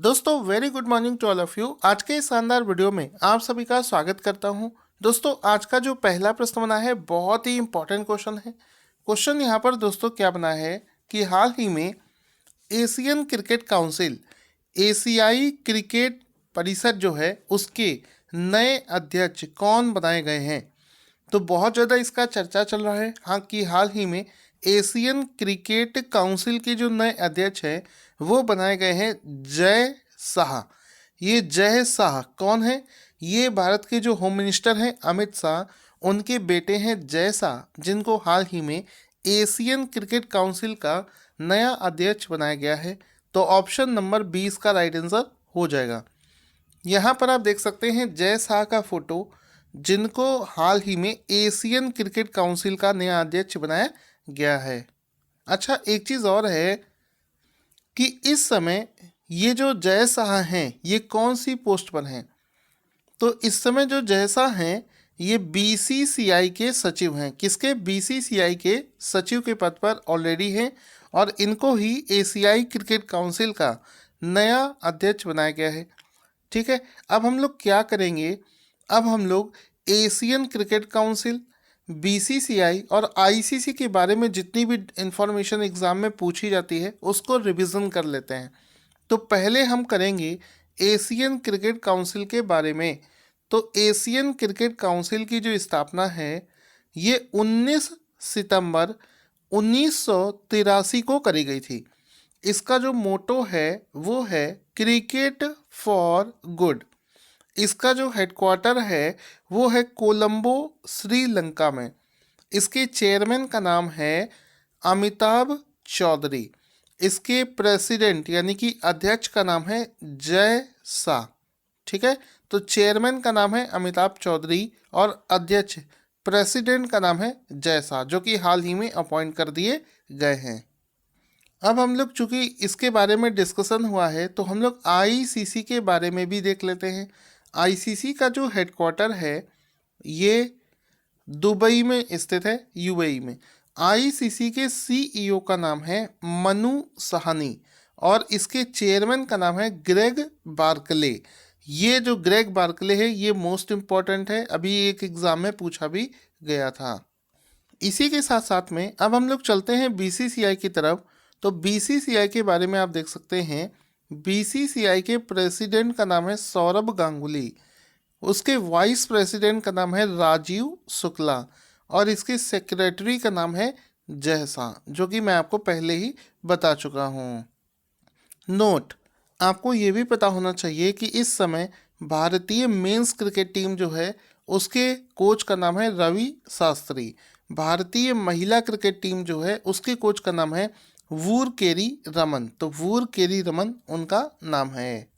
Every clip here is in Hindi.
दोस्तों very good morning to all of you. आज के इस शानदार वीडियो में आप सभी का स्वागत करता हूं। दोस्तों आज का जो पहला प्रश्न बना है बहुत ही इंपॉर्टेंट क्वेश्चन है। क्वेश्चन यहाँ पर दोस्तों क्या बना है कि हाल ही में एशियन क्रिकेट काउंसिल एशियाई क्रिकेट परिषद जो है उसके नए अध्यक्ष कौन बनाए गए हैं। तो बहुत ज़्यादा इसका चर्चा चल रहा है हाँ कि हाल ही में एशियन क्रिकेट काउंसिल के जो नए अध्यक्ष हैं वो बनाए गए हैं जय शाह। ये जय शाह कौन है? ये भारत के जो होम मिनिस्टर हैं अमित शाह उनके बेटे हैं जय शाह, जिनको हाल ही में एशियन क्रिकेट काउंसिल का नया अध्यक्ष बनाया गया है। तो ऑप्शन नंबर 20 का राइट आंसर हो जाएगा। यहाँ पर आप देख सकते हैं जय शाह का फोटो, जिनको हाल ही में एशियन क्रिकेट काउंसिल का नया अध्यक्ष बनाया गया है। अच्छा एक चीज़ और है कि इस समय ये जो जय शाह हैं ये कौन सी पोस्ट पर हैं। तो इस समय जो जय शाह हैं ये बीसीसीआई के सचिव हैं। किसके? बीसीसीआई के सचिव के पद पर ऑलरेडी हैं और इनको ही एशियाई क्रिकेट काउंसिल का नया अध्यक्ष बनाया गया है। ठीक है, अब हम लोग क्या करेंगे, अब हम लोग एशियन क्रिकेट काउंसिल, बीसीसीआई और आईसीसी के बारे में जितनी भी इंफॉर्मेशन एग्ज़ाम में पूछी जाती है उसको रिवीजन कर लेते हैं। तो पहले हम करेंगे एशियन क्रिकेट काउंसिल के बारे में। तो एशियन क्रिकेट काउंसिल की जो स्थापना है ये 19 सितंबर 1983 को करी गई थी। इसका जो मोटो है वो है क्रिकेट फॉर गुड। इसका जो हेडक्वार्टर है वो है कोलंबो, श्रीलंका में। इसके चेयरमैन का नाम है अमिताभ चौधरी। इसके प्रेसिडेंट यानी कि अध्यक्ष का नाम है जय शाह। ठीक है, तो चेयरमैन का नाम है अमिताभ चौधरी और अध्यक्ष प्रेसिडेंट का नाम है जय शाह, जो कि हाल ही में अपॉइंट कर दिए गए हैं। अब हम लोग चूंकि इसके बारे में डिस्कशन हुआ है तो हम लोग आईसीसी के बारे में भी देख लेते हैं। आईसीसी का जो हेडक्वार्टर है ये दुबई में स्थित है, यूएई में। आईसीसी के सीईओ का नाम है मनु सहानी और इसके चेयरमैन का नाम है ग्रेग बार्कले। ये जो ग्रेग बार्कले है ये मोस्ट इम्पॉर्टेंट है, अभी एक एग्ज़ाम में पूछा भी गया था। इसी के साथ साथ में अब हम लोग चलते हैं बीसीसीआई की तरफ। तो बीसीसीआई के बारे में आप देख सकते हैं बीसीसीआई के प्रेसिडेंट का नाम है सौरभ गांगुली। उसके वाइस प्रेसिडेंट का नाम है राजीव शुक्ला और इसके सेक्रेटरी का नाम है जय शाह, जो कि मैं आपको पहले ही बता चुका हूँ। नोट, आपको ये भी पता होना चाहिए कि इस समय भारतीय मेंस क्रिकेट टीम जो है उसके कोच का नाम है रवि शास्त्री। भारतीय महिला क्रिकेट टीम जो है उसके कोच का नाम है वूरकेरी रमन। तो वूरकेरी रमन उनका नाम है।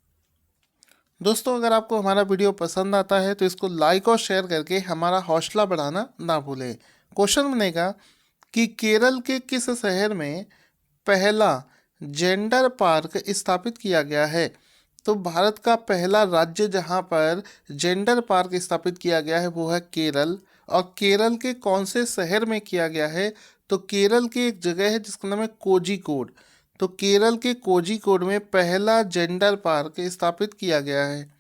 दोस्तों अगर आपको हमारा वीडियो पसंद आता है तो इसको लाइक और शेयर करके हमारा हौसला बढ़ाना ना भूलें। क्वेश्चन बनेगा कि केरल के किस शहर में पहला जेंडर पार्क स्थापित किया गया है। तो भारत का पहला राज्य जहां पर जेंडर पार्क स्थापित किया गया है वो है केरल। और केरल के कौन से शहर में किया गया है? तो केरल की एक जगह है जिसका नाम है कोझिकोड। तो केरल के कोझिकोड में पहला जेंडर पार्क स्थापित किया गया है।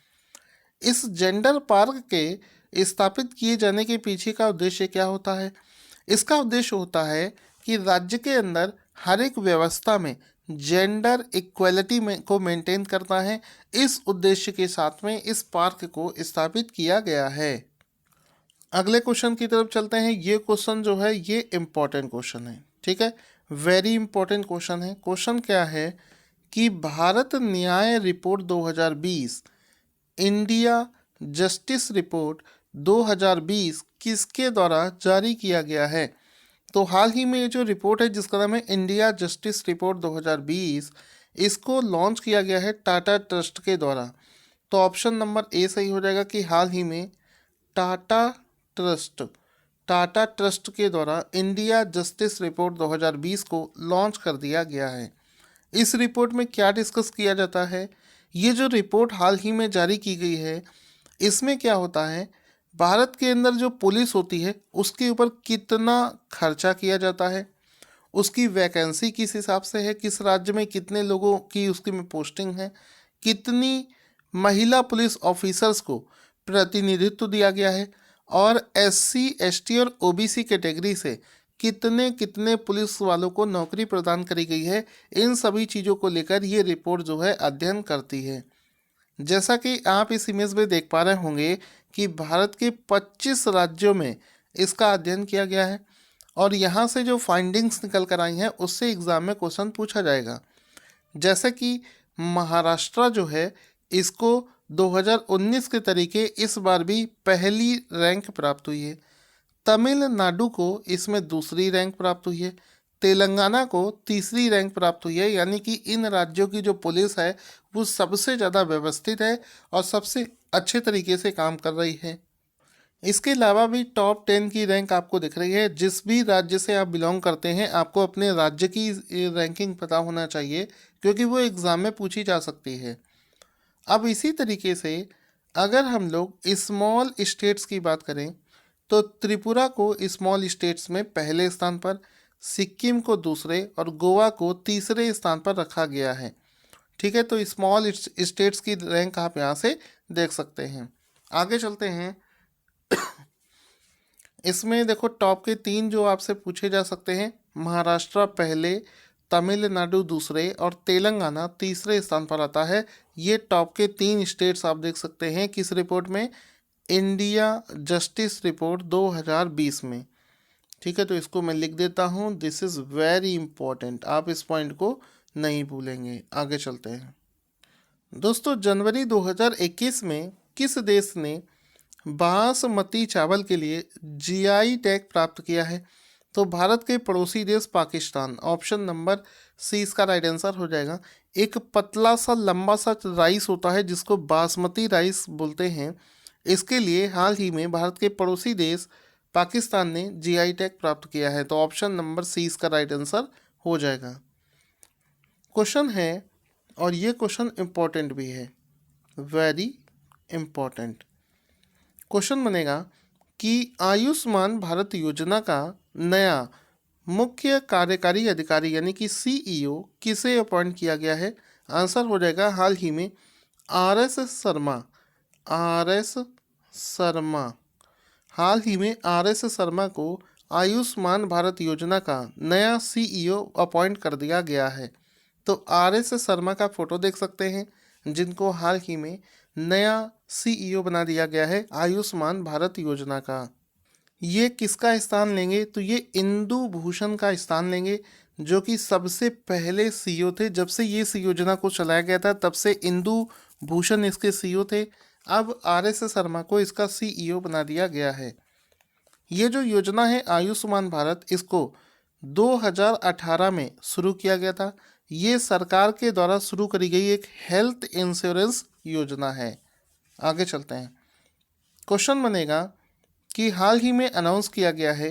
इस जेंडर पार्क के स्थापित किए जाने के पीछे का उद्देश्य क्या होता है? इसका उद्देश्य होता है कि राज्य के अंदर हर एक व्यवस्था में जेंडर इक्वलिटी में को मेंटेन करना है। इस उद्देश्य के साथ में इस पार्क को स्थापित किया गया है। अगले क्वेश्चन की तरफ चलते हैं। ये क्वेश्चन जो है ये इम्पोर्टेंट क्वेश्चन है। ठीक है, वेरी इंपॉर्टेंट क्वेश्चन है। क्वेश्चन क्या है कि भारत न्याय रिपोर्ट 2020 इंडिया जस्टिस रिपोर्ट 2020 किसके द्वारा जारी किया गया है? तो हाल ही में ये जो रिपोर्ट है जिसका नाम है इंडिया जस्टिस रिपोर्ट 2020, इसको लॉन्च किया गया है टाटा ट्रस्ट के द्वारा। तो ऑप्शन नंबर ए सही हो जाएगा कि हाल ही में टाटा ट्रस्ट के द्वारा इंडिया जस्टिस रिपोर्ट 2020 को लॉन्च कर दिया गया है। इस रिपोर्ट में क्या डिस्कस किया जाता है? ये जो रिपोर्ट हाल ही में जारी की गई है इसमें क्या होता है, भारत के अंदर जो पुलिस होती है उसके ऊपर कितना खर्चा किया जाता है, उसकी वैकेंसी किस हिसाब से है, किस राज्य में कितने लोगों की उसकी में पोस्टिंग है, कितनी महिला पुलिस ऑफिसर्स को प्रतिनिधित्व दिया गया है, और एससी, एसटी और ओबीसी कैटेगरी से कितने कितने पुलिस वालों को नौकरी प्रदान करी गई है, इन सभी चीज़ों को लेकर ये रिपोर्ट जो है अध्ययन करती है। जैसा कि आप इस इमेज में देख पा रहे होंगे कि भारत के 25 राज्यों में इसका अध्ययन किया गया है, और यहाँ से जो फाइंडिंग्स निकल कर आई हैं उससे एग्ज़ाम में क्वेश्चन पूछा जाएगा। जैसे कि महाराष्ट्र जो है, इसको 2019 के तरीके इस बार भी पहली रैंक प्राप्त हुई है। तमिलनाडु को इसमें दूसरी रैंक प्राप्त हुई है। तेलंगाना को तीसरी रैंक प्राप्त हुई है, यानी कि इन राज्यों की जो पुलिस है वो सबसे ज़्यादा व्यवस्थित है और सबसे अच्छे तरीके से काम कर रही है। इसके अलावा भी टॉप 10 की रैंक आपको दिख रही है। जिस भी राज्य से आप बिलोंग करते हैं, आपको अपने राज्य की रैंकिंग पता होना चाहिए, क्योंकि वो एग्ज़ाम में पूछी जा सकती है। अब इसी तरीके से अगर हम लोग स्मॉल स्टेट्स की बात करें, तो त्रिपुरा को स्मॉल स्टेट्स में पहले स्थान पर, सिक्किम को दूसरे और गोवा को तीसरे स्थान पर रखा गया है। ठीक है, तो स्मॉल स्टेट्स की रैंक आप यहाँ से देख सकते हैं। आगे चलते हैं। इसमें देखो टॉप के 3 जो आपसे पूछे जा सकते हैं, महाराष्ट्र पहले, तमिलनाडु दूसरे और तेलंगाना तीसरे स्थान पर आता है। ये टॉप के 3 स्टेट्स आप देख सकते हैं किस रिपोर्ट में, इंडिया जस्टिस रिपोर्ट 2020 में। ठीक है, तो इसको मैं लिख देता हूँ, दिस इज़ वेरी इंपॉर्टेंट, आप इस पॉइंट को नहीं भूलेंगे। आगे चलते हैं दोस्तों। जनवरी 2021 में किस देश ने बासमती चावल के लिए जीआई टैग प्राप्त किया है? तो भारत के पड़ोसी देश पाकिस्तान, ऑप्शन नंबर सी इसका राइट आंसर हो जाएगा। एक पतला सा लंबा सा राइस होता है जिसको बासमती राइस बोलते हैं, इसके लिए हाल ही में भारत के पड़ोसी देश पाकिस्तान ने जीआई टैग प्राप्त किया है, तो ऑप्शन नंबर सी इसका राइट आंसर हो जाएगा। क्वेश्चन है, और ये क्वेश्चन इम्पोर्टेंट भी है, वेरी इम्पोर्टेंट क्वेश्चन बनेगा कि आयुष्मान भारत योजना का नया मुख्य कार्यकारी अधिकारी यानी कि सीईओ किसे अपॉइंट किया गया है? आंसर हो जाएगा हाल ही में आरएस शर्मा। आरएस शर्मा, हाल ही में आरएस शर्मा को आयुष्मान भारत योजना का नया सीईओ अपॉइंट कर दिया गया है। तो आरएस शर्मा का फोटो देख सकते हैं, जिनको हाल ही में नया सीईओ बना दिया गया है आयुष्मान भारत योजना का। ये किसका स्थान लेंगे? तो ये इंदु भूषण का स्थान लेंगे, जो कि सबसे पहले सीईओ थे। जब से ये योजना को चलाया गया था तब से इंदु भूषण इसके सीईओ थे। अब आरएस शर्मा को इसका सीईओ बना दिया गया है। ये जो योजना है आयुष्मान भारत, इसको 2018 में शुरू किया गया था। ये सरकार के द्वारा शुरू करी गई एक हेल्थ इंश्योरेंस योजना है। आगे चलते हैं। क्वेश्चन बनेगा कि हाल ही में अनाउंस किया गया है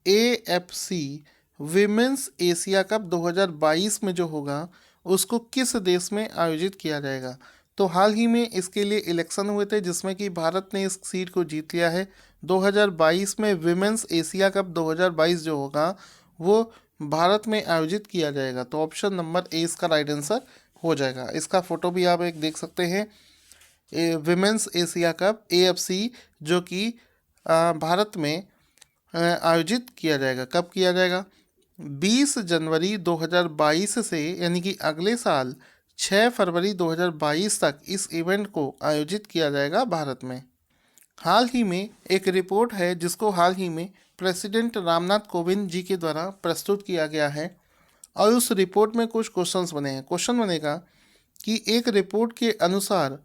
एएफसी विमेंस एशिया कप 2022 में जो होगा उसको किस देश में आयोजित किया जाएगा? तो हाल ही में इसके लिए इलेक्शन हुए थे, जिसमें कि भारत ने इस सीट को जीत लिया है। 2022 में विमेंस एशिया कप 2022 जो होगा वो भारत में आयोजित किया जाएगा, तो ऑप्शन नंबर ए इसका राइट आंसर हो जाएगा। इसका फोटो भी आप एक देख सकते हैं, विमेंस एशिया कप एएफसी, जो कि भारत में आयोजित किया जाएगा। कब किया जाएगा? 20 जनवरी 2022 से, यानी कि अगले साल 6 फरवरी 2022 तक इस इवेंट को आयोजित किया जाएगा भारत में। हाल ही में एक रिपोर्ट है जिसको हाल ही में प्रेसिडेंट रामनाथ कोविंद जी के द्वारा प्रस्तुत किया गया है, और उस रिपोर्ट में कुछ क्वेश्चंस बने हैं। क्वेश्चन बनेगा कि एक रिपोर्ट के अनुसार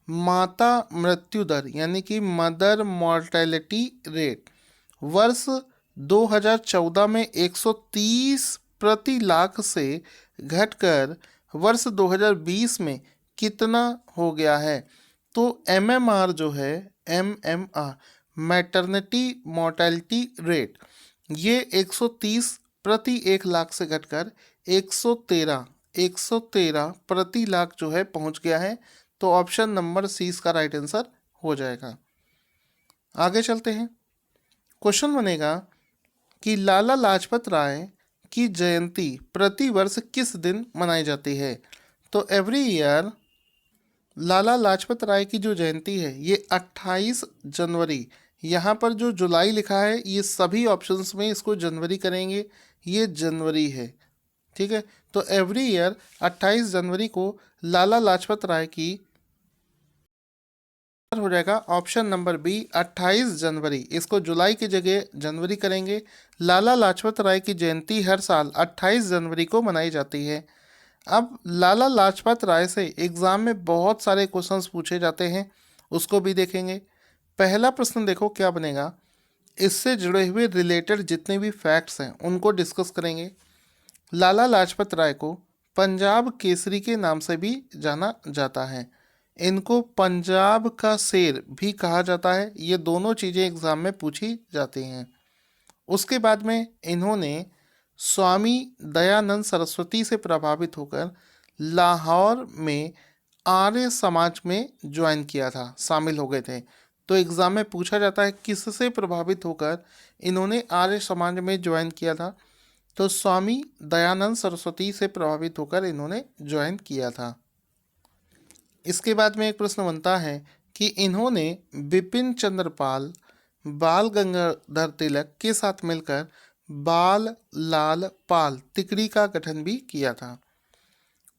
माता मृत्यु दर यानी कि मदर मॉर्टेलिटी रेट वर्ष 2014 में 130 प्रति लाख से घटकर वर्ष 2020 में कितना हो गया है? तो एमएमआर जो है, एमएमआर मैटरनिटी मॉर्टेलिटी रेट, ये 130 प्रति 1 लाख से घटकर 113 प्रति लाख जो है पहुंच गया है, तो ऑप्शन नंबर सी इसका राइट आंसर हो जाएगा। आगे चलते हैं। क्वेश्चन बनेगा कि लाला लाजपत राय की जयंती प्रति वर्ष किस दिन मनाई जाती है? तो एवरी ईयर लाला लाजपत राय की जो जयंती है ये 28 जनवरी, यहाँ पर जो जुलाई लिखा है ये सभी ऑप्शंस में इसको जनवरी करेंगे, ये जनवरी है। ठीक है, तो एवरी ईयर 28 जनवरी को लाला लाजपत राय की हो जाएगा ऑप्शन नंबर बी 28 जनवरी। इसको जुलाई की जगह जनवरी करेंगे। लाला लाजपत राय की जयंती हर साल 28 जनवरी को मनाई जाती है। अब लाला लाजपत राय से एग्जाम में बहुत सारे क्वेश्चंस पूछे जाते हैं, उसको भी देखेंगे। पहला प्रश्न देखो क्या बनेगा, इससे जुड़े हुए रिलेटेड जितने भी फैक्ट्स हैं उनको डिस्कस करेंगे। लाला लाजपत राय को पंजाब केसरी के नाम से भी जाना जाता है। इनको पंजाब का शेर भी कहा जाता है। ये दोनों चीज़ें एग्जाम में पूछी जाती हैं। उसके बाद में इन्होंने स्वामी दयानंद सरस्वती से प्रभावित होकर लाहौर में आर्य समाज में ज्वाइन किया था, शामिल हो गए थे। तो एग्ज़ाम में पूछा जाता है किससे प्रभावित होकर इन्होंने आर्य समाज में ज्वाइन किया था, तो स्वामी दयानंद सरस्वती से प्रभावित होकर इन्होंने ज्वाइन किया था। इसके बाद में एक प्रश्न बनता है कि इन्होंने बिपिन चंद्र पाल, बाल गंगाधर तिलक के साथ मिलकर बाल लाल पाल तिकड़ी का गठन भी किया था।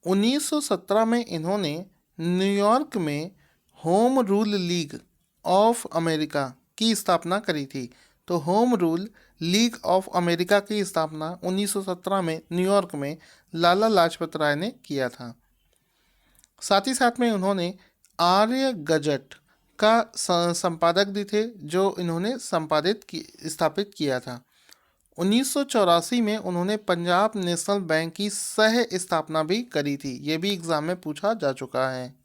1917 में इन्होंने न्यूयॉर्क में home rule league of America की स्थापना करी थी। तो home rule league of America की स्थापना 1917 में न्यूयॉर्क में लाला लाजपत राय ने किया था। साथ ही साथ में उन्होंने आर्य गजट का संपादक भी थे, जो इन्होंने स्थापित किया था। 1984 में उन्होंने पंजाब नेशनल बैंक की सह स्थापना भी करी थी। ये भी एग्जाम में पूछा जा चुका है।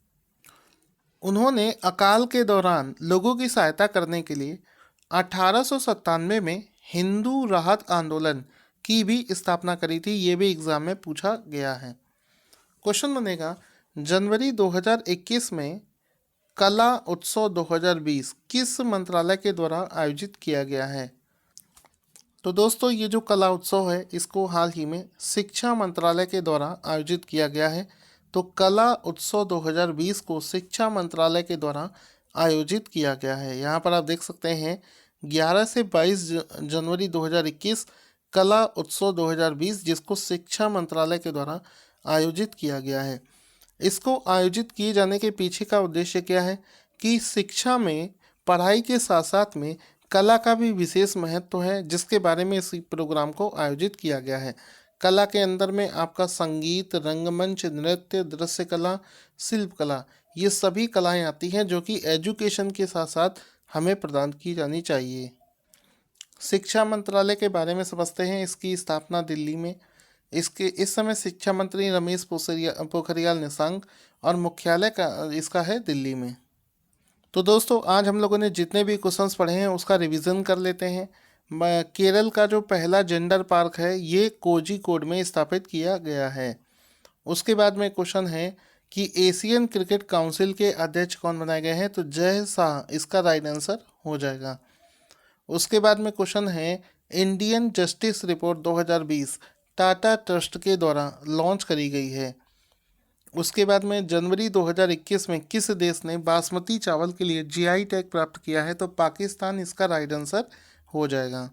उन्होंने अकाल के दौरान लोगों की सहायता करने के लिए 1897 में हिंदू राहत आंदोलन की भी स्थापना करी थी। ये भी एग्जाम में पूछा गया है। क्वेश्चन बनेगा, जनवरी 2021 में कला उत्सव 2020 किस मंत्रालय के द्वारा आयोजित किया गया है? तो दोस्तों ये जो कला उत्सव है इसको हाल ही में शिक्षा मंत्रालय के द्वारा आयोजित किया गया है। तो कला उत्सव 2020 को शिक्षा मंत्रालय के द्वारा आयोजित किया गया है। यहाँ पर आप देख सकते हैं 11 से 22 जनवरी 2021 कला उत्सव 2020, जिसको शिक्षा मंत्रालय के द्वारा आयोजित किया गया है। इसको आयोजित किए जाने के पीछे का उद्देश्य क्या है कि शिक्षा में पढ़ाई के साथ साथ में कला का भी विशेष महत्व है, जिसके बारे में इस प्रोग्राम को आयोजित किया गया है। कला के अंदर में आपका संगीत, रंगमंच, नृत्य, दृश्य कला, शिल्प कला, ये सभी कलाएं आती हैं जो कि एजुकेशन के साथ साथ हमें प्रदान की जानी चाहिए। शिक्षा मंत्रालय के बारे में समझते हैं। इसकी स्थापना दिल्ली में, इस समय शिक्षा मंत्री रमेश पोखरियाल निशंक और मुख्यालय का इसका है दिल्ली में। तो दोस्तों आज हम लोगों ने जितने भी क्वेश्चंस पढ़े हैं उसका रिवीजन कर लेते हैं। केरल का जो पहला जेंडर पार्क है ये कोझिकोड में स्थापित किया गया है। उसके बाद में क्वेश्चन है कि एशियन क्रिकेट काउंसिल के अध्यक्ष कौन बनाए गए हैं? तो जय शाह इसका राइट आंसर हो जाएगा। उसके बाद में क्वेश्चन है Indian justice report 2020 Tata trust के द्वारा लॉन्च करी गई है। उसके बाद में जनवरी 2021 में किस देश ने बासमती चावल के लिए जीआई टैग प्राप्त किया है? तो पाकिस्तान इसका राइट आंसर हो जाएगा।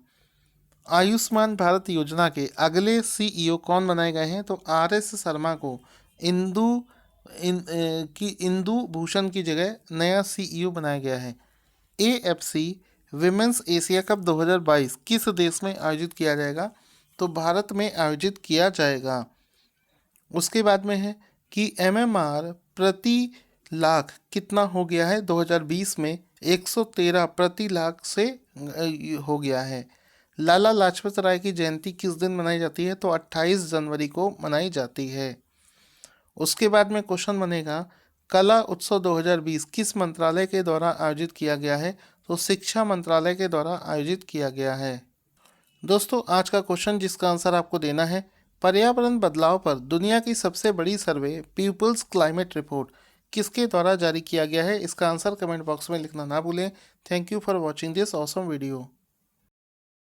आयुष्मान भारत योजना के अगले सीईओ कौन बनाए गए हैं? तो आरएस शर्मा को इंदु भूषण की जगह नया सीईओ बनाया गया है। एएफसी विमेंस एशिया कप 2022 किस देश में आयोजित किया जाएगा? तो भारत में आयोजित किया जाएगा। उसके बाद में है कि एमएमआर प्रति लाख कितना हो गया है? 2020 में 113 प्रति लाख से हो गया है। लाला लाजपत राय की जयंती किस दिन मनाई जाती है? तो 28 जनवरी को मनाई जाती है। उसके बाद में क्वेश्चन बनेगा कला उत्सव 2020 किस मंत्रालय के द्वारा आयोजित किया गया है? तो शिक्षा मंत्रालय के द्वारा आयोजित किया गया है। दोस्तों आज का क्वेश्चन जिसका आंसर आपको देना है, पर्यावरण बदलाव पर दुनिया की सबसे बड़ी सर्वे पीपल्स क्लाइमेट रिपोर्ट किसके द्वारा जारी किया गया है? इसका आंसर कमेंट बॉक्स में लिखना ना भूलें। Thank you for watching this awesome video.